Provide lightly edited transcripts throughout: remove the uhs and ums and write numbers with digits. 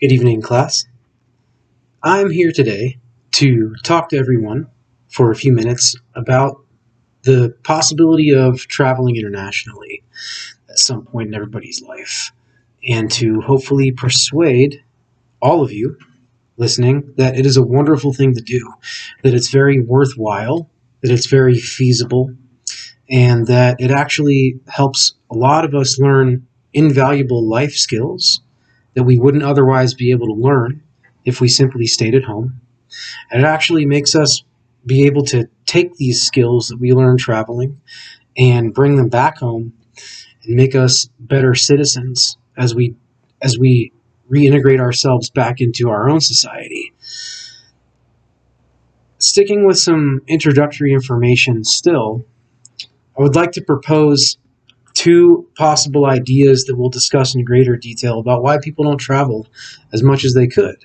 Good evening, class. I'm here today to talk to everyone for a few minutes about the possibility of traveling internationally at some point in everybody's life, and to hopefully persuade all of you listening that it is a wonderful thing to do, that it's very worthwhile, that it's very feasible, and that it actually helps a lot of us learn invaluable life skills that we wouldn't otherwise be able to learn if we simply stayed at home. And it actually makes us be able to take these skills that we learn traveling and bring them back home and make us better citizens as we reintegrate ourselves back into our own society. Sticking with some introductory information still, I would like to propose two possible ideas that we'll discuss in greater detail about why people don't travel as much as they could.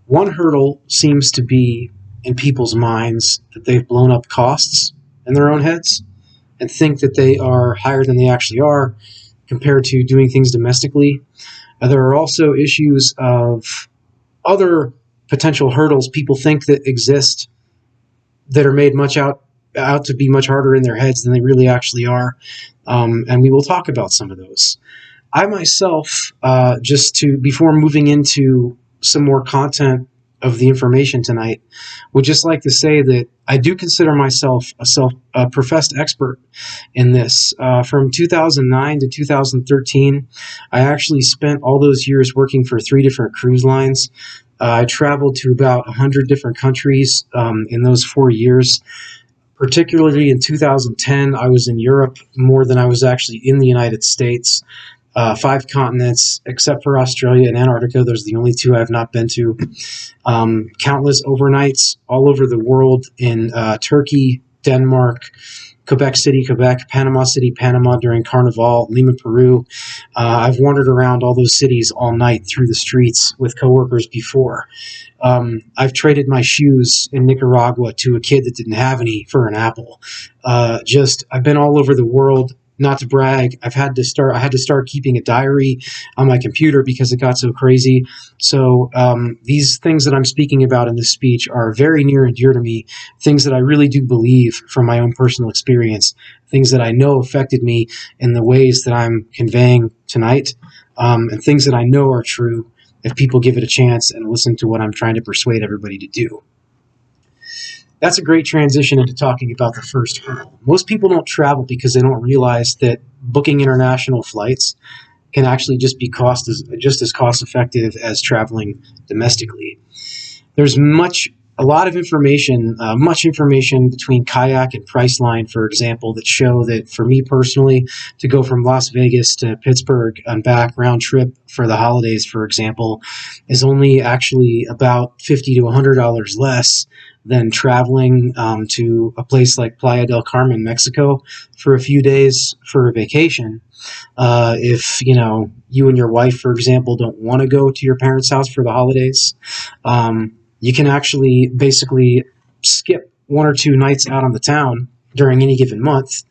One hurdle seems to be in people's minds that they've blown up costs in their own heads and think that they are higher than they actually are compared to doing things domestically. There are also issues of other potential hurdles people think that exist that are made much out to be much harder in their heads than they really actually are. And we will talk about some of those. I myself, before moving into some more content of the information tonight, would just like to say that I do consider myself a professed expert in this. From 2009 to 2013, I actually spent all those years working for 3 different cruise lines. I traveled to about 100 different countries in those 4 years. Particularly in 2010, I was in Europe more than I was actually in the United States. 5 continents, except for Australia and Antarctica. Those are the only 2 I have not been to. Countless overnights all over the world in Turkey, Denmark, Quebec City, Quebec, Panama City, Panama during Carnival, Lima, Peru. I've wandered around all those cities all night through the streets with coworkers before. I've traded my shoes in Nicaragua to a kid that didn't have any for an apple. I've been all over the world. Not to brag, I had to start keeping a diary on my computer because it got so crazy. So these things that I'm speaking about in this speech are very near and dear to me, things that I really do believe from my own personal experience, things that I know affected me in the ways that I'm conveying tonight, and things that I know are true if people give it a chance and listen to what I'm trying to persuade everybody to do. That's a great transition into talking about the first hurdle. Most people don't travel because they don't realize that booking international flights can actually just be just as cost effective as traveling domestically. There's much information between Kayak and Priceline, for example, that show that for me personally, to go from Las Vegas to Pittsburgh and back round trip for the holidays, for example, is only actually about $50 to $100 less than traveling to a place like Playa del Carmen, Mexico, for a few days for a vacation. If you and your wife, for example, don't want to go to your parents' house for the holidays, you can actually basically skip 1 or 2 nights out on the town during any given month,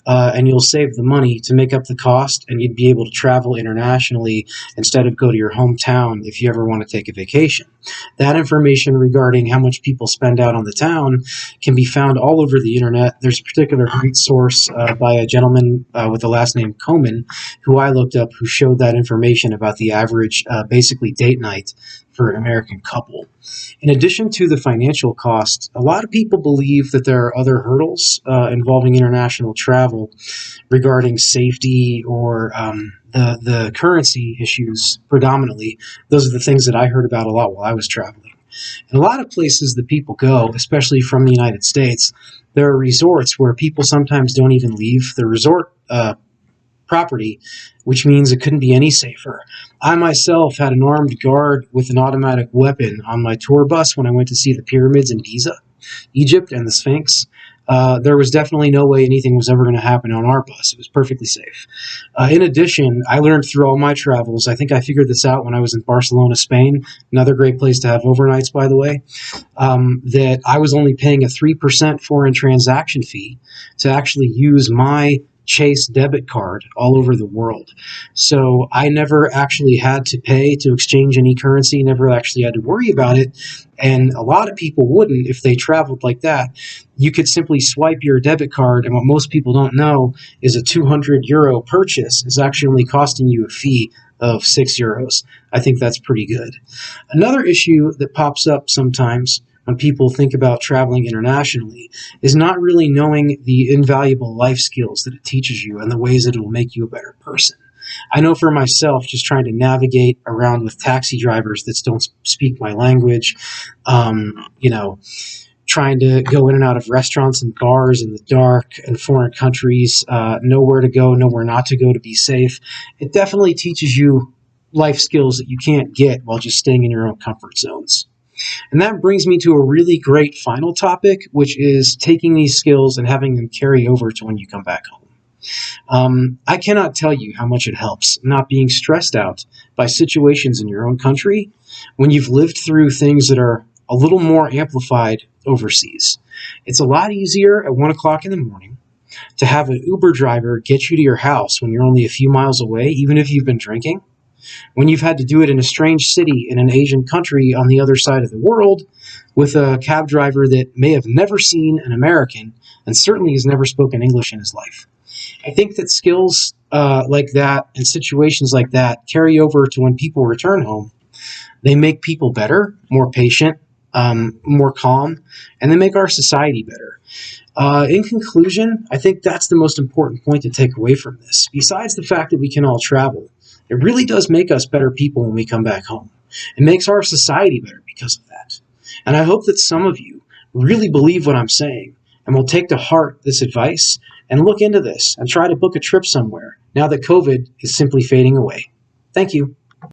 and you'll save the money to make up the cost, and you'd be able to travel internationally instead of go to your hometown if you ever want to take a vacation. That information regarding how much people spend out on the town can be found all over the internet. There's a particular great source by a gentleman with the last name Komen, who I looked up, who showed that information about the average basically date night for an American couple. In addition to the financial cost, a lot of people believe that there are other hurdles involving international travel regarding safety or the currency issues predominantly. Those are the things that I heard about a lot while I was traveling. In a lot of places that people go, especially from the United States, there are resorts where people sometimes don't even leave the resort property, which means it couldn't be any safer. I myself had an armed guard with an automatic weapon on my tour bus when I went to see the pyramids in Giza, Egypt, and the Sphinx. There was definitely no way anything was ever going to happen on our bus. It was perfectly safe. In addition, I learned through all my travels, I think I figured this out when I was in Barcelona, Spain, another great place to have overnights, by the way, that I was only paying a 3% foreign transaction fee to actually use my Chase debit card all over the world. So I never actually had to pay to exchange any currency, never actually had to worry about it. And a lot of people wouldn't if they traveled like that. You could simply swipe your debit card, and what most people don't know is a €200 purchase is actually only costing you a fee of €6. I think that's pretty good. Another issue that pops up sometimes when people think about traveling internationally is not really knowing the invaluable life skills that it teaches you and the ways that it will make you a better person. I know for myself, just trying to navigate around with taxi drivers that don't speak my language, you know, trying to go in and out of restaurants and bars in the dark in foreign countries, nowhere to go, nowhere not to go to be safe. It definitely teaches you life skills that you can't get while just staying in your own comfort zones. And that brings me to a really great final topic, which is taking these skills and having them carry over to when you come back home. I cannot tell you how much it helps not being stressed out by situations in your own country when you've lived through things that are a little more amplified overseas. It's a lot easier at 1 o'clock in the morning to have an Uber driver get you to your house when you're only a few miles away, even if you've been drinking, when you've had to do it in a strange city in an Asian country on the other side of the world with a cab driver that may have never seen an American and certainly has never spoken English in his life. I think that skills like that and situations like that carry over to when people return home. They make people better, more patient, more calm, and they make our society better. In conclusion, I think that's the most important point to take away from this. Besides the fact that we can all travel, it really does make us better people when we come back home. It makes our society better because of that. And I hope that some of you really believe what I'm saying and will take to heart this advice and look into this and try to book a trip somewhere now that COVID is simply fading away. Thank you.